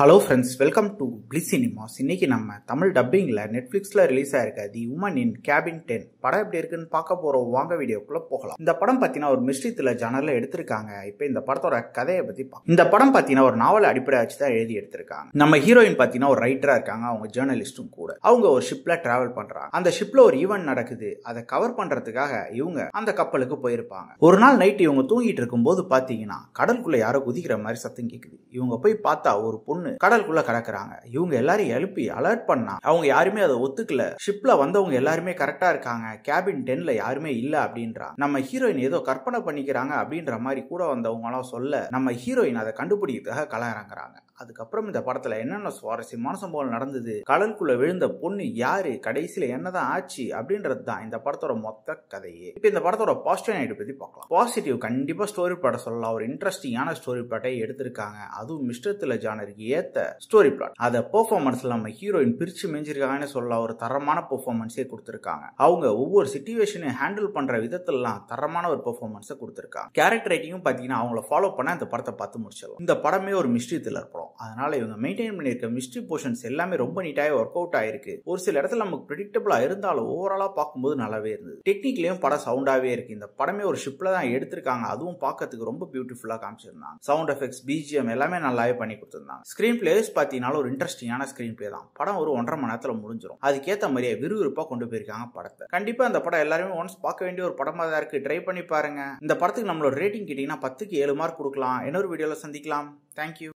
Hello friends, welcome to bliss cinemas. இன்னைக்கு நம்ம Tamil டப்பிங்ல நெட்ஃபிளிக்ஸ்ல release ஆயிருக்க தி உமன் இன் கேபின் 10 படம் எப்படி இருக்குன்னு பார்க்க போறோம். வாங்க வீடியோக்குள்ள போகலாம். இந்த படம் பார்த்தீங்கன்னா ஒரு மிஸ்ட்ரி த்ரில்லர் ஜானர்ல எடுத்திருக்காங்க. இப்போ இந்த படத்தோட கதையை பத்தி பார்க்கலாம். இந்த படம் பார்த்தீங்கன்னா ஒரு நாவல் அடிப்படையாக வச்சு தான் எழுதி எடுத்திருக்காங்க. நம்ம ஹீரோயின் பார்த்தீங்கன்னா ஒரு ரைட்டரா இருக்காங்க, அவங்க ஜேர்னலிஸ்டும் கூட. அவங்க ஒரு ஷிப்ல டிராவல் பண்றாங்க. அந்த ஷிப்ல ஒரு ஈவென்ட் நடக்குது, அதை கவர் பண்றதுக்காக இவங்க அந்த கப்பலுக்கு போயிருப்பாங்க. ஒரு நாள் நைட் இவங்க தூங்கிட்டு இருக்கும்போது பாத்தீங்கன்னா கடலுக்குள்ள யாரோ குதிக்கிற மாதிரி சத்தம் கேக்குது. இவங்க போய் பார்த்தா ஒரு பொண்ணு கடலுக்குள்ள கிடக்குறாங்க. இவங்க எல்லாரும் எழுப்பி அலர்ட் பண்ணா அவங்க யாருமே அதை ஒத்துக்கல. ஷிப்ல வந்தவங்க எல்லாருமே கரெக்டா இருக்காங்க, கேபின் 10ல யாருமே இல்ல அப்படின்றா. நம்ம ஹீரோயின் ஏதோ கற்பனை பண்ணிக்கிறாங்க அப்படின்ற மாதிரி கூட வந்தவங்க எல்லாம் சொல்ல நம்ம ஹீரோயின் அதை கண்டுபிடிக்கிறதுக்காக கள அதுக்கப்புறம் இந்த படத்துல என்னென்ன சுவாரஸ்யமான சம்பவம் நடந்தது, கடலுக்குள்ள விழுந்த பொண்ணு யாரு, கடைசியில என்னதான் ஆச்சு அப்படின்றது தான் இந்த படத்தோட மொத்த கதையே. இப்ப இந்த படத்தோட பாசிட்டிவ் நைட் பத்தி பார்க்கலாம். பாசிட்டிவ் கண்டிப்பா ஸ்டோரி பிளாட் சொல்லலாம். ஒரு இன்ட்ரெஸ்டிங்கான ஸ்டோரி பிளாட்டை எடுத்திருக்காங்க. அதுவும் மிஸ்டர் த்ரில்லர் ஜானருக்கு ஏத்த ஸ்டோரி பிளாட். அத பெர்ஃபார்மன்ஸ்ல நம்ம ஹீரோயின் பிரிச்சு மெஞ்சிருக்காங்கன்னு சொல்லலாம். ஒரு தரமான பெர்ஃபார்மன்ஸே கொடுத்திருக்காங்க. அவங்க ஒவ்வொரு சிச்சுவேஷனை ஹேண்டில் பண்ற விதத்திலாம் தரமான ஒரு பெர்ஃபார்மன்ஸை கொடுத்திருக்காங்க. கேரக்டர் ரைட்டிங்கும் பாத்தீங்கன்னா அவங்கள ஃபாலோ பண்ண இந்த படத்தை பார்த்து முடிச்சிடலாம். இந்த படமே ஒரு மிஸ்ட்ரி த்ரில்லர் படம். அதனால இவங்க மெயின்டைன் பண்ணிருக்க மிஸ்ட்ரி போர்ஷன்ஸ் எல்லாமே ரொம்ப நீட்டாக ஒர்க் அவுட் ஆயிருக்கு. ஒரு சில இடத்துல நமக்கு பிரெடிக்டபிளா இருந்தாலும் ஓவராலா பார்க்கும்போது நல்லாவே இருந்தது. டெக்னிக்லயும் படம் சவுண்டாவே இருக்கு. இந்த படமே ஒரு ஷிப்ல தான் எடுத்திருக்காங்க. அதுவும் பார்க்கறதுக்கு ரொம்ப பியூட்டிஃபுல்லா காமிச்சிருந்தாங்க. சவுண்ட் எஃபெக்ட்ஸ், பிஜிஎம் எல்லாமே நல்லாவே பண்ணி கொடுத்திருந்தாங்க. ஸ்கிரீன் பிளேஸ் பாத்தீங்கன்னா ஒரு இன்ட்ரெஸ்டிங்கான ஸ்கிரீன் பிளே தான். படம் ஒரு 1.5 மணி நேரத்துல முடிஞ்சிடும். அதுக்கேற்ற மாதிரியே விறுவிறுப்பா கொண்டு போயிருக்காங்க படத்தை. கண்டிப்பா இந்த படம் எல்லாருமே ஒன்ஸ் பார்க்க வேண்டிய ஒரு படமா தான் இருக்கு. ட்ரை பண்ணி பாருங்க. இந்த படத்துக்கு நம்மளோட ரேட்டிங் கேட்டீங்கன்னா 10க்கு 7 மார்க் கொடுக்கலாம். இன்னொரு வீடியோல சந்திக்கலாம். தேங்க்யூ.